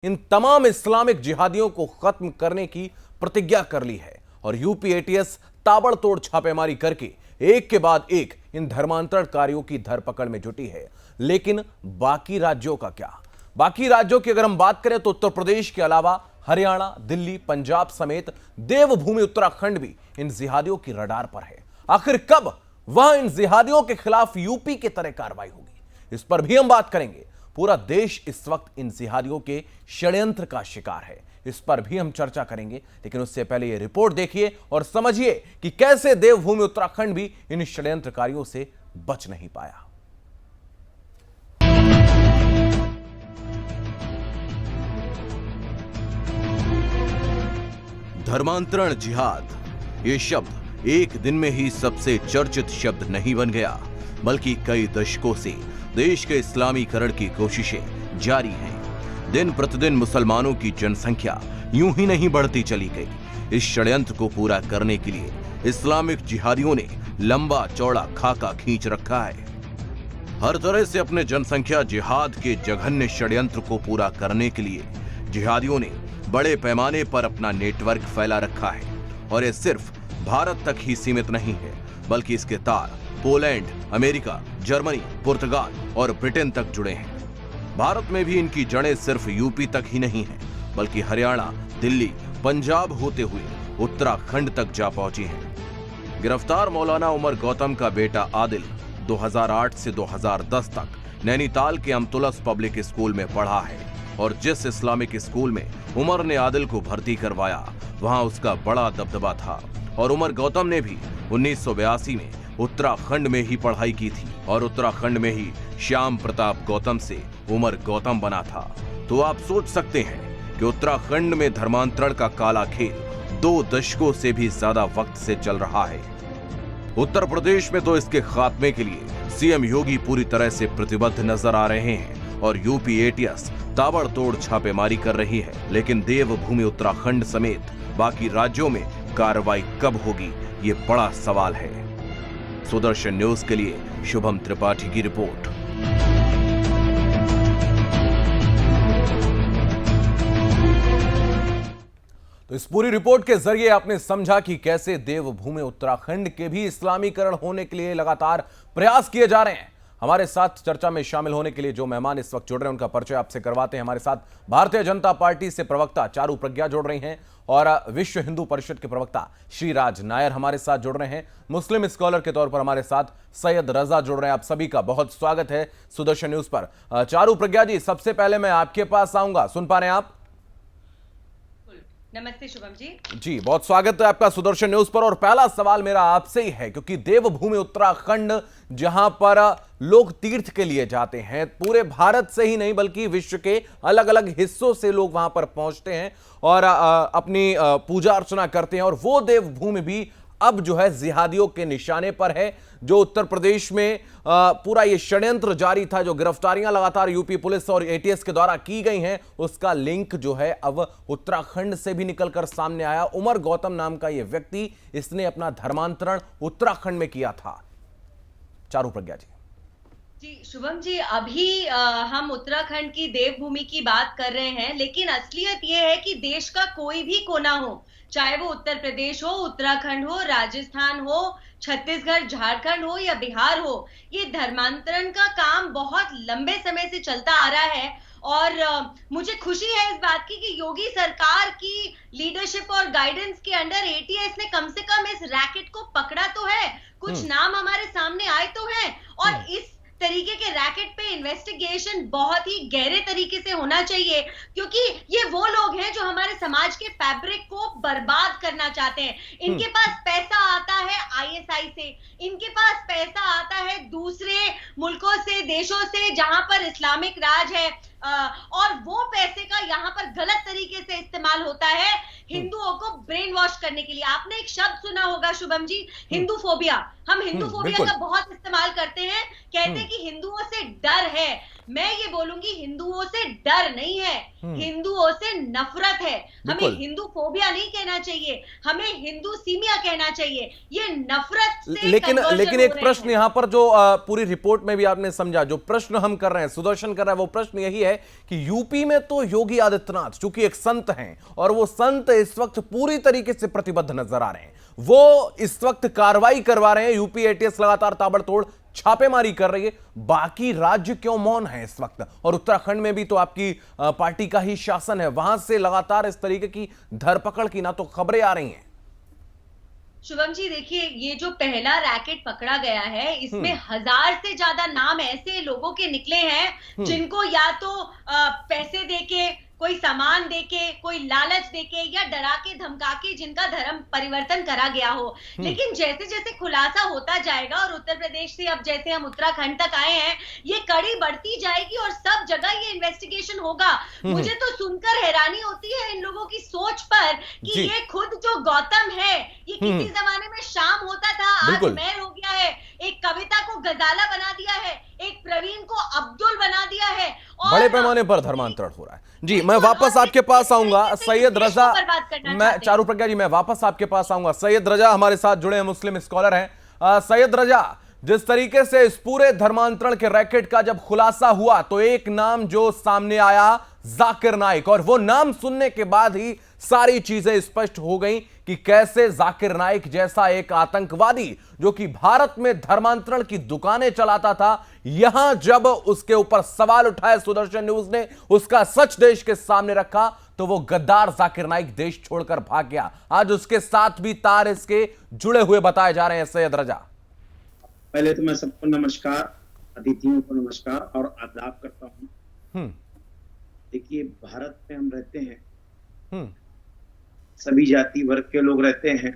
इन तमाम इस्लामिक जिहादियों को खत्म करने की प्रतिज्ञा कर ली है और यूपी एटीएस ताबड़तोड़ छापेमारी करके एक के बाद एक इन धर्मांतरणकारियों की धरपकड़ में जुटी है। लेकिन बाकी राज्यों का क्या? बाकी राज्यों की अगर हम बात करें तो उत्तर प्रदेश के अलावा हरियाणा, दिल्ली, पंजाब समेत देवभूमि उत्तराखंड भी इन जिहादियों की रडार पर है। आखिर कब वहां इन जिहादियों के खिलाफ यूपी की तरह कार्रवाई होगी, इस पर भी हम बात करेंगे। पूरा देश इस वक्त इन जिहादियों के षड्यंत्र का शिकार है, इस पर भी हम चर्चा करेंगे। लेकिन उससे पहले यह रिपोर्ट देखिए और समझिए कि कैसे देवभूमि उत्तराखंड भी इन षड्यंत्रकारियों से बच नहीं पाया। धर्मांतरण जिहाद ये शब्द एक दिन में ही सबसे चर्चित शब्द नहीं बन गया, बल्कि कई दशकों से देश के इस्लामीकरण की कोशिशें जारी हैं। दिन प्रतिदिन मुसलमानों की जनसंख्या यूं ही नहीं बढ़ती चली गई। इस षड्यंत्र को पूरा करने के लिए इस्लामिक जिहादियों ने लंबा चौड़ा खाका खींच रखा है। हर तरह से अपने जनसंख्या जिहाद के जघन्य षड्यंत्र को पूरा करने के लिए जिहादियों ने बड़े पैमाने पर अपना नेटवर्क फैला रखा है। और यह सिर्फ भारत तक ही सीमित नहीं है, बल्कि इसके तार पोलैंड, अमेरिका, जर्मनी, पुर्तगाल और ब्रिटेन तक जुड़े हैं। भारत में भी इनकी जड़ें सिर्फ यूपी तक ही नहीं हैं, बल्कि हरियाणा, दिल्ली, पंजाब होते हुए उत्तराखंड तक जा पहुंची हैं। गिरफ्तार मौलाना उमर गौतम का बेटा आदिल 2008 से 2010 तक नैनीताल के अमतुलस पब्लिक स्कूल में पढ़ा है और जिस इस्लामिक स्कूल में उमर ने आदिल को भर्ती करवाया, वहां उसका बड़ा दबदबा था। और उमर गौतम ने भी 1982 में उत्तराखंड में ही पढ़ाई की थी और उत्तराखंड में ही श्याम प्रताप गौतम से उमर गौतम बना था। तो आप सोच सकते हैं कि उत्तराखंड में धर्मांतरण का काला खेल 2 दशकों से भी ज्यादा वक्त से चल रहा है। उत्तर प्रदेश में तो इसके खात्मे के लिए सीएम योगी पूरी तरह से प्रतिबद्ध नजर आ रहे हैं और यूपी एटीएस ताबड़तोड़ छापेमारी कर रही है। लेकिन देवभूमि उत्तराखंड समेत बाकी राज्यों में कार्रवाई कब होगी, ये बड़ा सवाल है। सुदर्शन न्यूज के लिए शुभम त्रिपाठी की रिपोर्ट। तो इस पूरी रिपोर्ट के जरिए आपने समझा कि कैसे देवभूमि उत्तराखंड के भी इस्लामीकरण होने के लिए लगातार प्रयास किए जा रहे हैं। हमारे साथ चर्चा में शामिल होने के लिए जो मेहमान इस वक्त जुड़ रहे हैं उनका परिचय आपसे करवाते हैं। हमारे साथ भारतीय जनता पार्टी से प्रवक्ता चारू प्रज्ञा जुड़ रही हैं और विश्व हिंदू परिषद के प्रवक्ता श्रीराज नायर हमारे साथ जुड़ रहे हैं। मुस्लिम स्कॉलर के तौर पर हमारे साथ सैयद रजा जुड़ रहे हैं। आप सभी का बहुत स्वागत है सुदर्शन न्यूज पर। चारू प्रज्ञा जी, सबसे पहले मैं आपके पास आऊंगा। सुन पा रहे हैं आप? नमस्ते शुभम जी। जी, बहुत स्वागत है आपका सुदर्शन न्यूज पर। और पहला सवाल मेरा आपसे ही है, क्योंकि देवभूमि उत्तराखंड जहां पर लोग तीर्थ के लिए जाते हैं, पूरे भारत से ही नहीं बल्कि विश्व के अलग अलग हिस्सों से लोग वहां पर पहुंचते हैं और अपनी पूजा अर्चना करते हैं, और वो देवभूमि भी अब जो है जिहादियों के निशाने पर है। जो उत्तर प्रदेश में पूरा ये षड्यंत्र जारी था, जो गिरफ्तारियां लगातार यूपी पुलिस और एटीएस के द्वारा की गई हैं, उसका लिंक जो है अब उत्तराखंड से भी निकलकर सामने आया। उमर गौतम नाम का ये व्यक्ति, इसने अपना धर्मांतरण उत्तराखंड में किया था। चारू प्रज्ञा जी। जी शुभम जी, अभी हम उत्तराखंड की देवभूमि की बात कर रहे हैं, लेकिन असलियत यह है कि देश का कोई भी कोना हो, चाहे वो उत्तर प्रदेश हो, उत्तराखंड हो, राजस्थान हो, छत्तीसगढ़, झारखंड हो या बिहार हो, ये धर्मांतरण का काम बहुत लंबे समय से चलता आ रहा है। और मुझे खुशी है इस बात की कि योगी सरकार की लीडरशिप और गाइडेंस के अंडर एटीएस ने कम से कम इस रैकेट को पकड़ा तो है, कुछ नाम हमारे सामने आए तो हैं, और इस तरीके के रैकेट पे इन्वेस्टिगेशन बहुत ही गहरे तरीके से होना चाहिए, क्योंकि ये वो लोग हैं जो हमारे समाज के फैब्रिक को बर्बाद करना चाहते हैं। इनके पास पैसा आता है आईएसआई से, इनके पास पैसा आता है दूसरे मुल्कों से, देशों से जहां पर इस्लामिक राज है, और वो पैसे का यहाँ पर गलत तरीके से इस्तेमाल होता है हिंदुओं को ब्रेन वॉश करने के लिए। आपने एक शब्द सुना होगा शुभम जी, हिंदू फोबिया। हम हिंदू फोबिया का बहुत इस्तेमाल करते हैं, कहते हैं कि हिंदुओं से डर है, मैं ये बोलूंगी हिंदुओं से डर नहीं है, हिंदुओं से नफरत है। हमें हिंदू फोबिया नहीं कहना चाहिए, हमें हिंदू सीमिया कहना चाहिए। ये नफरत से लेकिन एक प्रश्न यहां पर जो पूरी रिपोर्ट में भी आपने समझा, जो प्रश्न हम कर रहे हैं, सुदर्शन कर रहा है, वो प्रश्न यही है कि यूपी में तो योगी आदित्यनाथ चूंकि एक संत हैं और वो संत इस वक्त पूरी तरीके से प्रतिबद्ध नजर आ रहे हैं, वो इस वक्त कार्रवाई करवा रहे हैं, यूपी एटीएस लगातार ताबड़तोड़ छापेमारी कर रही है, बाकी राज्य क्यों मौन है इस वक्त? और उत्तराखंड में भी तो आपकी पार्टी का ही शासन है, वहां से लगातार इस तरीके की धरपकड़ की ना तो खबरें आ रही हैं। शुभम जी देखिए, ये जो पहला रैकेट पकड़ा गया है इसमें 1000 से ज्यादा नाम ऐसे लोगों के निकले हैं जिनको या तो पैसे देके, कोई सामान देके, कोई लालच देके या डरा के धमका के जिनका धर्म परिवर्तन करा गया हो। लेकिन जैसे जैसे खुलासा होता जाएगा और उत्तर प्रदेश से अब जैसे हम उत्तराखंड तक आए हैं, ये कड़ी बढ़ती जाएगी और सब जगह ये इन्वेस्टिगेशन होगा। मुझे तो सुनकर हैरानी होती है इन लोगों की सोच पर कि ये खुद जो गौतम है, ये किसी जमाने में शाम होता था, आज मेयर हो गया है, एक कविता को गजाला बना दिया है, एक प्रवीण को अब्दुल बना दिया है, और बड़े पैमाने पर धर्मांतरण हो रहा है। जी, मैं वापस आपके पास आऊंगा सैयद रजा, मैं चारुप्रज्ञा जी, मैं वापस आपके पास आऊंगा। सैयद रजा हमारे साथ जुड़े हैं, मुस्लिम स्कॉलर हैं। सैयद रजा, जिस तरीके से इस पूरे धर्मांतरण के रैकेट का जब खुलासा हुआ तो एक नाम जो सामने आया, जाकिर नाइक, और वो नाम सुनने के बाद ही सारी चीजें स्पष्ट हो गई कि कैसे जाकिर नाइक जैसा एक आतंकवादी जो कि भारत में धर्मांतरण की दुकानें चलाता था, यहां जब उसके ऊपर सवाल उठाए सुदर्शन न्यूज ने, उसका सच देश के सामने रखा, तो वो गद्दार जाकिर नाइक देश छोड़कर भाग गया। आज उसके साथ भी तार इसके जुड़े हुए बताए जा रहे हैं। सैयद रजा, पहले तो मैं सबको नमस्कार, अतिथियों को नमस्कार और आदाब करता हूं। देखिए, भारत में हम रहते हैं, सभी जाति वर्ग के लोग रहते हैं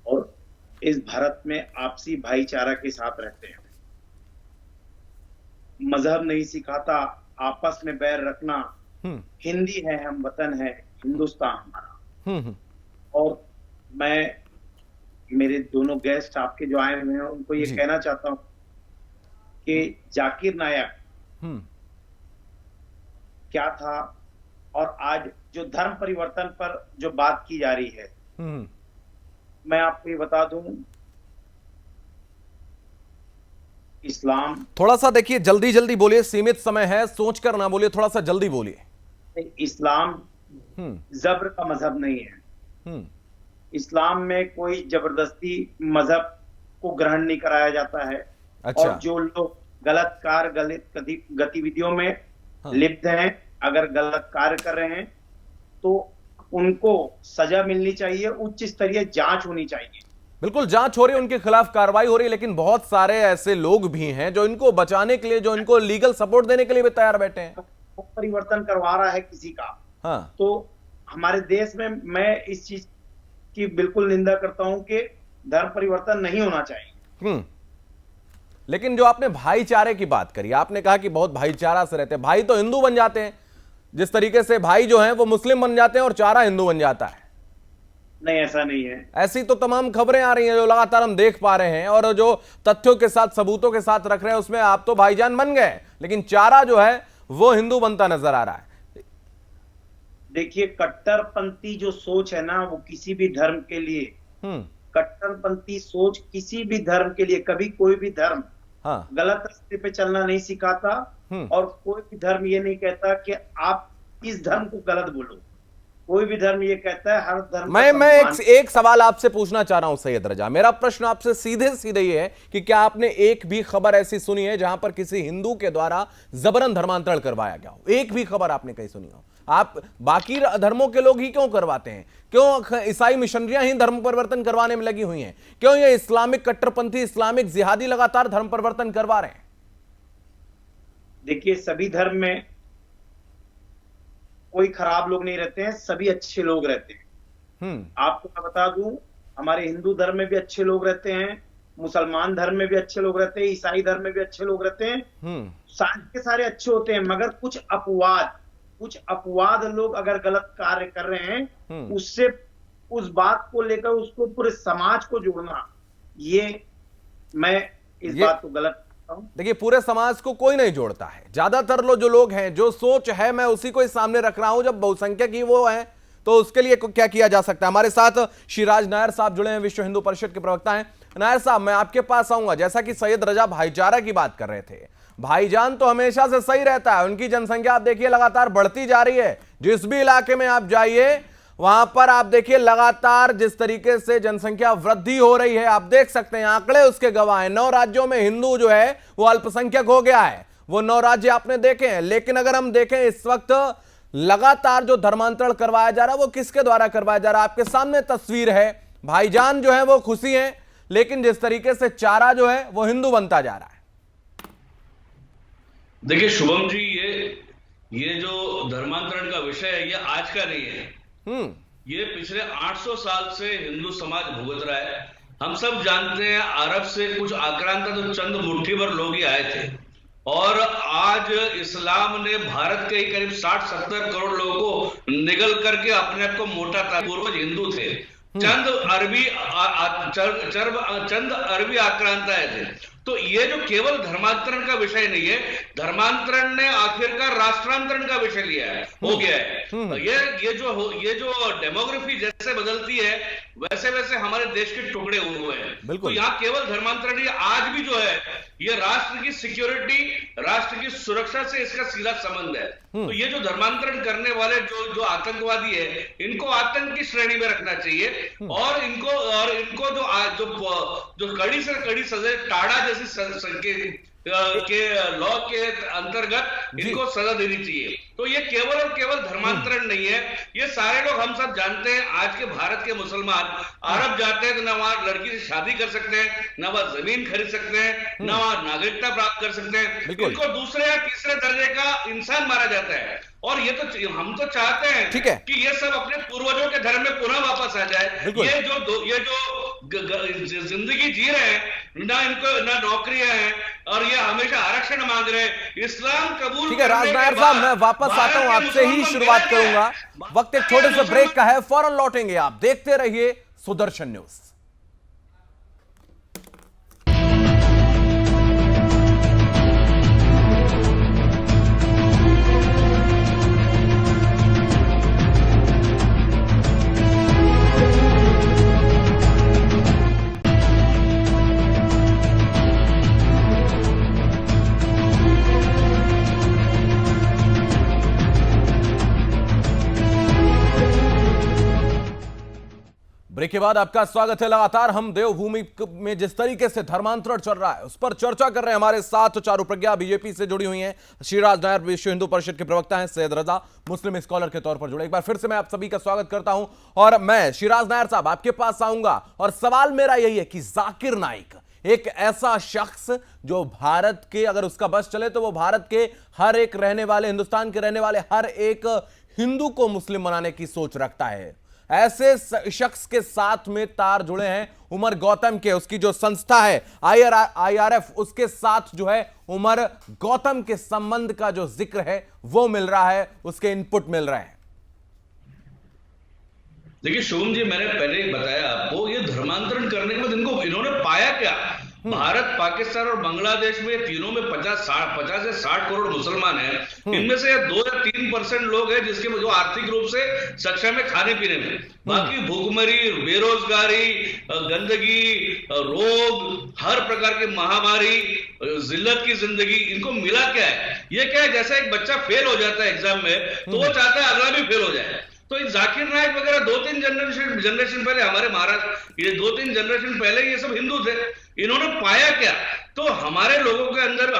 और इस भारत में आपसी भाईचारा के साथ रहते हैं। मजहब नहीं सिखाता आपस में बैर रखना। हिंदी है, हम वतन है, हिंदुस्तान हमारा। और मैं मेरे दोनों गेस्ट आपके जो आए हुए हैं उनको ये कहना चाहता हूं कि जाकिर नायक क्या था और आज जो धर्म परिवर्तन पर जो बात की जा रही है, मैं आपको ये बता दूं, इस्लाम, थोड़ा सा देखिए, जल्दी जल्दी बोलिए, सीमित समय है, सोचकर ना बोलिए, थोड़ा सा जल्दी बोलिए। इस्लाम जबर का मजहब नहीं है। इस्लाम में कोई जबरदस्ती मजहब को ग्रहण नहीं कराया जाता है। अच्छा। और जो लोग गलत कार्य, गलत गतिविधियों में लिप्त हैं, अगर गलत कार्य कर रहे हैं तो उनको सजा मिलनी चाहिए, उच्च स्तरीय जांच होनी चाहिए। बिल्कुल, जांच हो रही है, उनके खिलाफ कार्रवाई हो रही है, लेकिन बहुत सारे ऐसे लोग भी हैं जो इनको बचाने के लिए, जो इनको लीगल सपोर्ट देने के लिए भी तैयार बैठे हैं। परिवर्तन करवा रहा है किसी का, हाँ, तो हमारे देश में मैं इस चीज की बिल्कुल निंदा करता हूं कि धर्म परिवर्तन नहीं होना चाहिए। लेकिन जो आपने भाईचारे की बात करी, आपने कहा कि बहुत भाईचारा से रहते हैं, भाई तो हिंदू बन जाते हैं, जिस तरीके से भाई जो हैं वो मुस्लिम बन जाते हैं और चारा हिंदू बन जाता है। नहीं, ऐसा नहीं है। ऐसी तो तमाम खबरें आ रही हैं जो लगातार हम देख पा रहे हैं, और जो तथ्यों के साथ, सबूतों के साथ रख रहे हैं, उसमें आप तो भाईजान बन गए, लेकिन चारा जो है वो हिंदू बनता नजर आ रहा है। देखिए, कट्टरपंथी जो सोच है ना, वो किसी भी धर्म के लिए, कट्टरपंथी सोच किसी भी धर्म के लिए, कभी कोई भी धर्म गलत रास्ते पे चलना नहीं सिखाता, और कोई भी धर्म ये नहीं कहता कि आप इस धर्म को गलत बोलो। कोई भी धर्म ये कहता है हर धर्म। मैं एक सवाल आपसे पूछना चाह रहा हूं सैयद रजा, मेरा प्रश्न आपसे सीधे सीधे ये है कि क्या आपने एक भी खबर ऐसी सुनी है जहां पर किसी हिंदू के द्वारा जबरन धर्मांतरण करवाया गया हो? एक भी खबर आपने कहीं सुनी हो? आप बाकी धर्मों के लोग ही क्यों करवाते हैं? क्यों ईसाई मिशनरियां ही धर्म परिवर्तन करवाने में लगी हुई हैं? क्यों ये इस्लामिक कट्टरपंथी, इस्लामिक जिहादी लगातार धर्म परिवर्तन करवा रहे हैं? देखिए, सभी धर्म में कोई खराब लोग नहीं रहते हैं, सभी अच्छे लोग रहते हैं। आपको मैं बता दूं, हमारे हिंदू धर्म में भी अच्छे लोग रहते हैं, मुसलमान धर्म में भी अच्छे लोग रहते हैं, ईसाई धर्म में भी अच्छे लोग रहते हैं। सारे के सारे अच्छे होते हैं, मगर कुछ अपवाद लोग अगर गलत कार्य कर रहे हैं, उससे उस बात को लेकर उसको पूरे समाज को जोड़ना, ये मैं इस बात को गलत हूँ। देखिए, पूरे समाज को कोई नहीं जोड़ता है। ज्यादातर जो लोग हैं, जो सोच है, मैं उसी को ही सामने रख रहा हूं। जब बहुसंख्यक ही वो है तो उसके लिए क्या किया जा सकता है। हमारे साथ शिराज नायर साहब जुड़े हैं, विश्व हिंदू परिषद के प्रवक्ता हैं। नायर साहब, मैं आपके पास आऊंगा। जैसा कि सैयद रजा भाईचारा की बात कर रहे थे, भाईजान तो हमेशा से सही रहता है। उनकी जनसंख्या आप देखिए लगातार बढ़ती जा रही है। जिस भी इलाके में आप जाइए वहां पर आप देखिए लगातार जिस तरीके से जनसंख्या वृद्धि हो रही है, आप देख सकते हैं, आंकड़े उसके गवाह हैं। 9 राज्यों में हिंदू जो है वो अल्पसंख्यक हो गया है। वो 9 राज्य आपने देखे हैं। लेकिन अगर हम देखें इस वक्त लगातार जो धर्मांतरण करवाया जा रहा है वो किसके द्वारा करवाया जा रहा है? आपके सामने तस्वीर है। भाईजान जो है वो खुशी है, लेकिन जिस तरीके से चारा जो है वो हिंदू बनता जा रहा है। देखिए शुभम जी, ये जो धर्मांतरण का विषय है ये आज का नहीं है। ये पिछले 800 साल से हिंदू समाज भुगत रहा है। हम सब जानते हैं, अरब से कुछ आक्रांता तो चंद मुट्ठी भर लोग ही आए थे, और आज इस्लाम ने भारत के करीब 60-70 करोड़ लोगों को निगल करके अपने आप को मोटा था। पूर्वज हिंदू थे, चंद अरबी आक्रांता आए थे। तो ये जो केवल धर्मांतरण का विषय नहीं है, धर्मांतरण ने आखिरकार राष्ट्रांतरण का विषय लिया है, हो गया है। ये जो डेमोग्राफी जैसे बदलती है वैसे वैसे हमारे देश के टुकड़े हुए हैं। तो यहाँ केवल धर्मांतरण नहीं, आज भी जो है ये राष्ट्र की सिक्योरिटी, राष्ट्र की सुरक्षा से इसका सीधा संबंध है। तो ये जो धर्मांतरण करने वाले जो आतंकवादी है, इनको आतंक की श्रेणी में रखना चाहिए, और इनको जो कड़ी से कड़ी सजा, टाड़ा जैसी के लॉ के अंतर्गत इनको सजा देनी चाहिए। तो ये केवल और केवल धर्मांतरण नहीं है, ये सारे लोग हम सब जानते हैं। आज के भारत के मुसलमान अरब जाते हैं तो ना वहां लड़की से शादी कर सकते हैं, ना वहां जमीन खरीद सकते हैं, ना वहां नागरिकता प्राप्त कर सकते हैं। इनको दूसरे या तीसरे दर्जे का इंसान माना जाता है। और ये तो हम तो चाहते हैं कि ये सब अपने पूर्वजों के धर्म में पुनः वापस आ जाए। ये जो जिंदगी जी रहे हैं, ना इनको ना नौकरियां हैं, और ये हमेशा आरक्षण मांग रहे हैं। इस्लाम कबूल, ठीक है राज नायर साहब, मैं वापस आता हूं, आपसे ही शुरुआत करूंगा। वक्त एक छोटे से ब्रेक का है, फौरन लौटेंगे। आप देखते रहिए सुदर्शन न्यूज। ब्रेक के बाद आपका स्वागत है। लगातार हम देवभूमि में जिस तरीके से धर्मांतरण चल रहा है उस पर चर्चा कर रहे हैं। हमारे साथ चारू प्रज्ञा बीजेपी से जुड़ी हुई हैं, शिराज नायर विश्व हिंदू परिषद के प्रवक्ता हैं, सैयद रजा मुस्लिम स्कॉलर के तौर पर जुड़े। एक बार फिर से मैं आप सभी का स्वागत करता हूं। और मैं शिराज नायर साहब आपके पास आऊंगा, और सवाल मेरा यही है कि जाकिर नाइक एक ऐसा शख्स जो भारत के, अगर उसका बस चले तो वो भारत के हर एक रहने वाले, हिंदुस्तान के रहने वाले हर एक हिंदू को मुस्लिम बनाने की सोच रखता है। ऐसे शख्स के साथ में तार जुड़े हैं उमर गौतम के, उसकी जो संस्था है IRF, उसके साथ जो है उमर गौतम के संबंध का जो जिक्र है वो मिल रहा है, उसके इनपुट मिल रहे हैं। देखिए शुभम जी, मैंने पहले ही बताया आपको, ये धर्मांतरण करने के बाद इन्होंने पाया क्या? भारत, पाकिस्तान और बांग्लादेश में तीनों में 50 से 60 करोड़ मुसलमान हैं। इनमें से 2 या 3% लोग हैं जिसके जो आर्थिक रूप से सक्षम है खाने पीने में। बाकी भूखमरी, बेरोजगारी, गंदगी, रोग, हर प्रकार की महामारी, जिल्लत की जिंदगी, इनको मिला क्या है? ये क्या है, जैसे एक बच्चा फेल हो जाता है एग्जाम में तो वो चाहता है अगला भी फेल हो जाए। तो जाकिर नाइक वगैरह 2-3 जनरेशन पहले, हमारे महाराष्ट्र, ये 2-3 जनरेशन पहले ये सब हिंदू थे। इन्होंने पाया क्या? तो हमारे लोगों के अंदर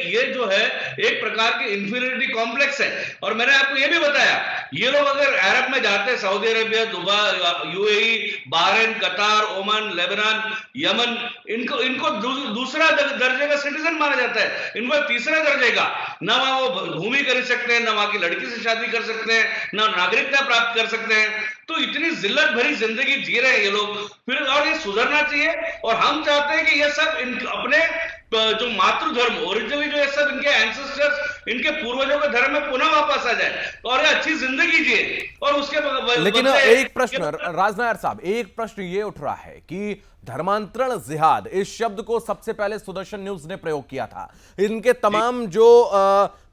ये जो है एक प्रकार की इंफीरियरिटी कॉम्प्लेक्स है। और मैंने आपको ये भी बताया, ये लोग अगर अरब में जाते हैं, Saudi Arabia, Dubai, UAE, Bahrain, कतार, ओमान, लेबनान, यमन, इनको दूसरा दर्जे का सिटीजन माना जाता है, इनको तीसरा दर्जे का। ना वहां वो भूमि खरीद सकते हैं, ना वहां की लड़की से शादी कर सकते हैं, ना नागरिकता प्राप्त कर सकते हैं। तो इतनी जिल्लत भरी जिंदगी जी रहे हैं ये लोग फिर, और ये सुधरना चाहिए। और हम चाहते हैं कि ये सब अपने जो मातृ धर्म, ओरिजिनली जो ये सब इनके एंसेस्टर्स, इनके पूर्वजों के धर्म में पुनः वापस आ जाए। और ये अच्छी जिंदगी जिए और उसके लेकिन एक प्रश्न राजनायर साहब, एक प्रश्न ये उठ रहा है कि धर्मांतरण जिहाद, इस शब्द को सबसे पहले सुदर्शन न्यूज ने प्रयोग किया था। इनके तमाम जो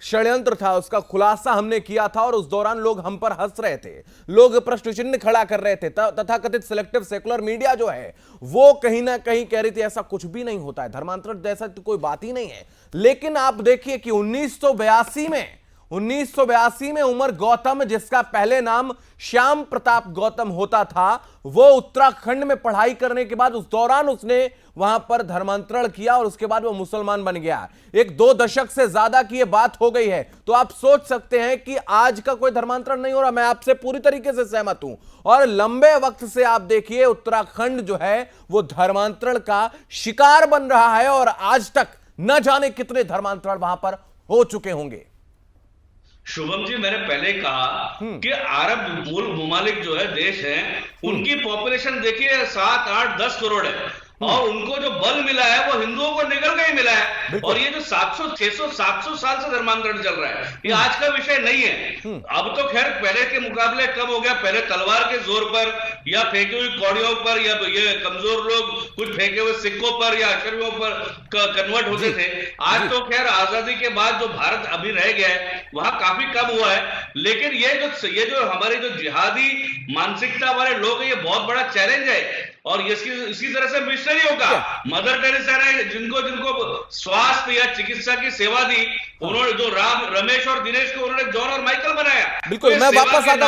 षड्यंत्र था उसका खुलासा हमने किया था और उस दौरान लोग हम पर हंस रहे थे, लोग प्रश्न चिन्ह खड़ा कर रहे थे। तथाकथित सिलेक्टिव सेकुलर मीडिया जो है वो कहीं ना कहीं कह रही थी ऐसा कुछ भी नहीं होता है, धर्मांतरण जैसा तो कोई बात ही नहीं है। लेकिन आप देखिए कि 1982 में उमर गौतम, जिसका पहले नाम श्याम प्रताप गौतम होता था, वो उत्तराखंड में पढ़ाई करने के बाद उस दौरान उसने वहां पर धर्मांतरण किया और उसके बाद वो मुसलमान बन गया। 1-2 दशक से ज्यादा की ये बात हो गई है, तो आप सोच सकते हैं कि आज का कोई धर्मांतरण नहीं हो रहा। मैं आपसे पूरी तरीके से सहमत हूं और लंबे वक्त से आप देखिए उत्तराखंड जो है वो धर्मांतरण का शिकार बन रहा है और आज तक न जाने कितने धर्मांतरण वहां पर हो चुके होंगे। शुभम जी, मैंने पहले कहा कि अरब मुमालिक जो है देश हैं, उनकी पॉपुलेशन देखिए 7, 8, 10 करोड़ है और उनको जो बल मिला है वो हिंदुओं को निकल के ही मिला है। और ये जो 700, 600, 700 साल से धर्मांतरण चल रहा है, ये आज का विषय नहीं है। अब तो खैर पहले के मुकाबले कम हो गया, पहले तलवार के जोर पर या फेंकी हुई कौड़ियों पर या ये कमजोर लोग कुछ फेंके हुए सिक्कों पर या अशर्यों पर कन्वर्ट होते थे। आज तो खैर आजादी के बाद जो भारत अभी रह गया है वहां काफी कम हुआ है। लेकिन ये जो हमारी जो जिहादी मानसिकता वाले लोग हैं, ये बहुत बड़ा चैलेंज है और इसी तरह से मिशनरियों का, मदर टेरेसा ने जिनको स्वास्थ्य या चिकित्सा की सेवा दी, उन्होंने जो रमेश और दिनेश को उन्होंने जॉन और माइकल बनाया। बिल्कुल, मैं वापस आता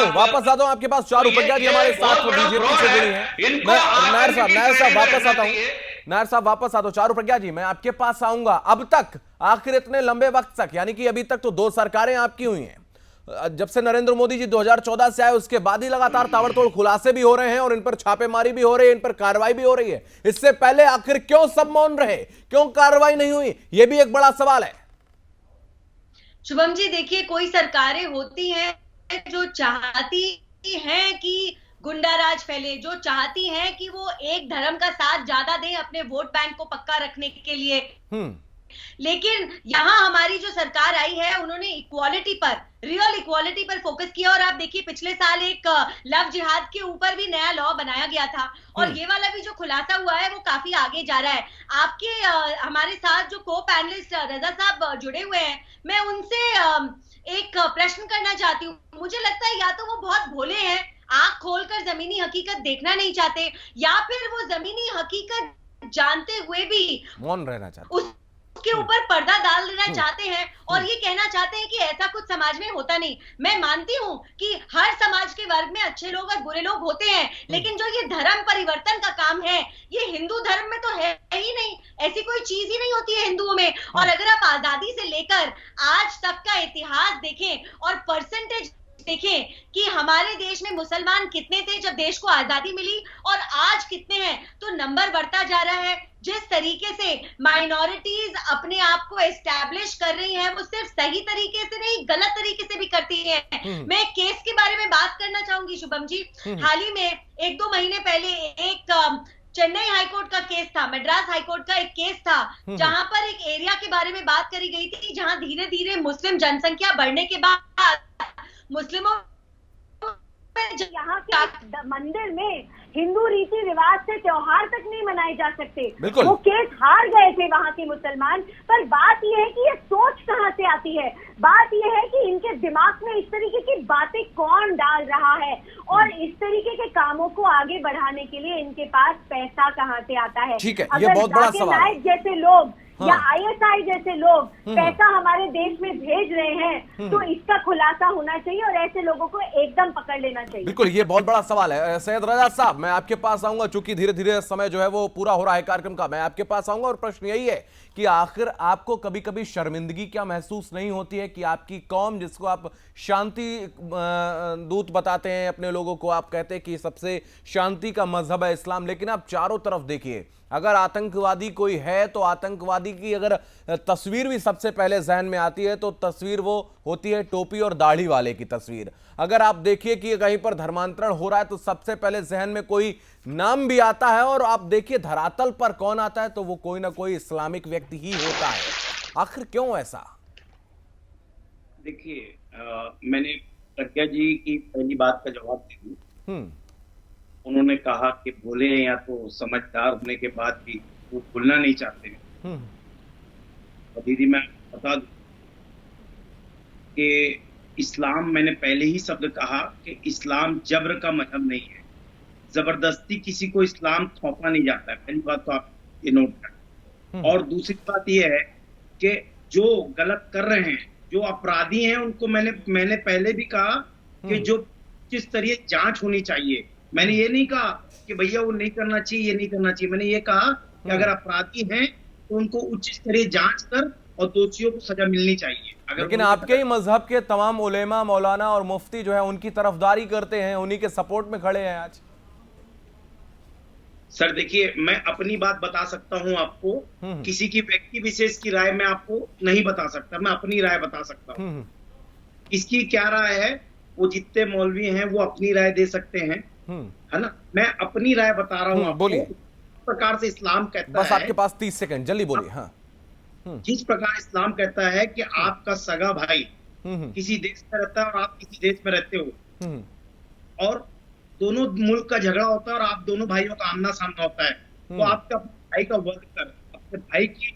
हूं आपके पास। चारू प्रज्ञा जी हमारे साथ बीजेपी से जुड़ी हैं। नायर साहब वापस आता हूं। नायर साहब वापस आता हूं। चारू प्रज्ञा जी मैं आपके पास आऊंगा। अब तक आखिर इतने लंबे वक्त तक, यानी कि अभी तक तो 2 सरकारें आपकी हुई हैं, जब से नरेंद्र मोदी जी 2014 से आए उसके बाद ही लगातार ताबड़तोड़ खुलासे भी हो रहे हैं और इन पर छापेमारी भी हो रही है, इन पर कार्रवाई भी हो रही है। इससे पहले आखिर क्यों सब मौन रहे, क्यों कार्रवाई नहीं हुई, यह भी एक बड़ा सवाल है। शुभम जी देखिए, कोई सरकारें होती हैं जो चाहती हैं कि गुंडाराज फैले, जो चाहती हैं कि वो एक धर्म का साथ ज्यादा दें अपने वोट बैंक को पक्का रखने के लिए। लेकिन यहाँ हमारी जो सरकार आई है उन्होंने इक्वालिटी पर, रियल इक्वालिटी पर फोकस किया। और आप देखिए पिछले साल एक लव जिहाद के ऊपर भी नया लॉ बनाया गया था और ये वाला भी जो खुलासा हुआ है वो काफी आगे जा रहा है। आपके हमारे साथ जो को पैनलिस्ट रजा साहब जुड़े हुए हैं, मैं उनसे एक प्रश्न करना चाहती हूँ। मुझे लगता है या तो वो बहुत भोले हैं, आंख खोलकर जमीनी हकीकत देखना नहीं चाहते, या फिर वो जमीनी हकीकत जानते हुए भी मौन रहना चाहते, उसके ऊपर पर्दा डाल देना चाहते हैं और ये कहना चाहते हैं कि ऐसा कुछ समाज में होता नहीं। मैं मानती हूं कि हर समाज के वर्ग में अच्छे लोग और बुरे लोग होते हैं, लेकिन जो ये धर्म परिवर्तन का काम है ये हिंदू धर्म में तो है ही नहीं, ऐसी कोई चीज ही नहीं होती है हिंदुओं में। और अगर आप आजादी से लेकर आज तक का इतिहास देखें और परसेंटेज देखें कि हमारे देश में मुसलमान कितने थे जब देश को आजादी मिली और आज कितने हैं, तो नंबर बढ़ता जा रहा है। जिस तरीके से माइनॉरिटीज अपने आप को एस्टैब्लिश कर रही हैं, वो सिर्फ सही तरीके से नहीं गलत तरीके से भी करती हैं। मैं केस के बारे में बात करना चाहूंगी शुभम जी। हाल ही में 1-2 महीने पहले एक चेन्नई हाईकोर्ट का केस था, मद्रास हाईकोर्ट का एक केस था, जहां पर एक एरिया के बारे में बात करी गई थी जहां धीरे धीरे मुस्लिम जनसंख्या बढ़ने के बाद मुस्लिमों यहाँ के मंदिर में हिंदू रीति रिवाज से त्योहार तक नहीं मनाए जा सकते। वो केस हार गए थे वहाँ के मुसलमान। पर बात यह है कि ये सोच कहाँ से आती है, बात यह है कि इनके दिमाग में इस तरीके की बातें कौन डाल रहा है और इस तरीके के कामों को आगे बढ़ाने के लिए इनके पास पैसा कहाँ से आता है। ठीक है, ये बहुत बड़ा सवाल है। जैसे लोग या ISI जैसे लोग पैसा हमारे देश में भेज रहे हैं, तो इसका खुलासा होना चाहिए और ऐसे लोगों को एकदम पकड़ लेना चाहिए। बिल्कुल, ये बहुत बड़ा सवाल है। सैयद रजा साहब मैं आपके पास आऊंगा, चूंकि धीरे धीरे समय जो है वो पूरा हो रहा है कार्यक्रम का, मैं आपके पास आऊंगा और प्रश्न यही है कि आखिर आपको कभी कभी शर्मिंदगी क्या महसूस नहीं होती है कि आपकी कौम, जिसको आप शांति दूत बताते हैं अपने लोगों को, आप कहते हैं कि सबसे शांति का मजहब है इस्लाम, लेकिन आप चारों तरफ देखिए, अगर आतंकवादी कोई है तो आतंकवादी की अगर तस्वीर भी सबसे पहले जहन में आती है तो तस्वीर वो होती है टोपी और दाढ़ी वाले की तस्वीर। अगर आप देखिए कि कहीं पर धर्मांतरण हो रहा है तो सबसे पहले जहन में कोई नाम भी आता है और आप देखिए धरातल पर कौन आता है तो वो कोई ना कोई इस्लामिक व्यक्ति ही होता है। आखिर क्यों ऐसा? देखिए मैंने प्रज्ञा जी की पहली बात का जवाब दे दूं। उन्होंने कहा कि भोले हैं या तो समझदार होने के बाद भी वो भूलना नहीं चाहते। और दीदी मैं बता दूं कि इस्लाम, मैंने पहले ही शब्द कहा कि इस्लाम जबर का मजहब नहीं है, जबरदस्ती किसी को इस्लाम थोपा नहीं जाता है। पहली बात तो आप ये नोट करें। और दूसरी बात ये है कि जो गलत कर रहे हैं, जो अपराधी हैं, उनको मैंने पहले भी कहा कि जो जिस तरह जांच होनी चाहिए। मैंने ये नहीं कहा कि भैया वो नहीं करना चाहिए, ये नहीं करना चाहिए। मैंने ये कहा कि अगर अपराधी हैं तो उनको उच्च स्तरीय जांच कर और दोषियों को सजा मिलनी चाहिए। लेकिन आपके ही मजहब के तमाम उलेमा, मौलाना और मुफ्ती जो है उनकी तरफदारी करते हैं, उन्हीं के सपोर्ट में खड़े हैं आज। सर देखिए, मैं अपनी बात बता सकता हूं आपको, किसी की व्यक्ति विशेष की राय मैं आपको नहीं बता सकता, मैं अपनी राय बता सकता हूं। इसकी क्या राय है, वो जितने मौलवी हैं वो अपनी राय दे सकते हैं, है ना। मैं अपनी राय बता रहा हूं। बोलिए। जिस प्रकार से इस्लाम कहता बस है, आपके पास 30 सेकंड, जल्दी बोलिए। हाँ। जिस प्रकार इस्लाम कहता है कि आपका सगा भाई किसी देश में रहता है और आप किसी देश में रहते हो, और दोनों मुल्क का झगड़ा होता है और आप दोनों भाइयों का आमना सामना होता है, तो आपका भाई का वध कर, अपने भाई की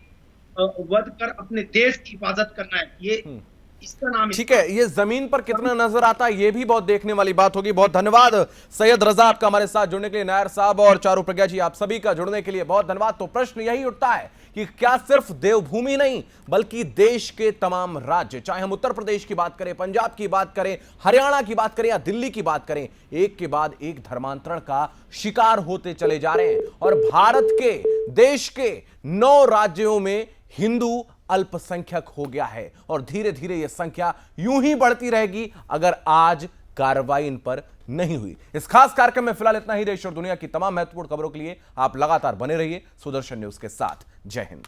वध कर अपने देश की हिफाजत करना है, ये इसका नाम। ठीक है, ये जमीन पर कितना नजर आता है ये भी बहुत देखने वाली बात होगी। बहुत धन्यवाद सैयद रजा आपका हमारे साथ जुड़ने के लिए, नायर साहब और चारू प्रज्ञा जी आप सभी का जुड़ने के लिए बहुत धन्यवाद। तो प्रश्न यही उठता है कि क्या सिर्फ देवभूमि नहीं बल्कि देश के तमाम राज्य, चाहे हम उत्तर प्रदेश की बात करें, पंजाब की बात करें, हरियाणा की बात करें या दिल्ली की बात करें, एक के बाद एक धर्मांतरण का शिकार होते चले जा रहे हैं। और भारत के देश के 9 राज्यों में हिंदू अल्पसंख्यक हो गया है और धीरे धीरे यह संख्या यूं ही बढ़ती रहेगी अगर आज कार्रवाई इन पर नहीं हुई। इस खास कार्यक्रम में फिलहाल इतना ही। देश और दुनिया की तमाम महत्वपूर्ण खबरों के लिए आप लगातार बने रहिए सुदर्शन न्यूज के साथ। जय हिंद।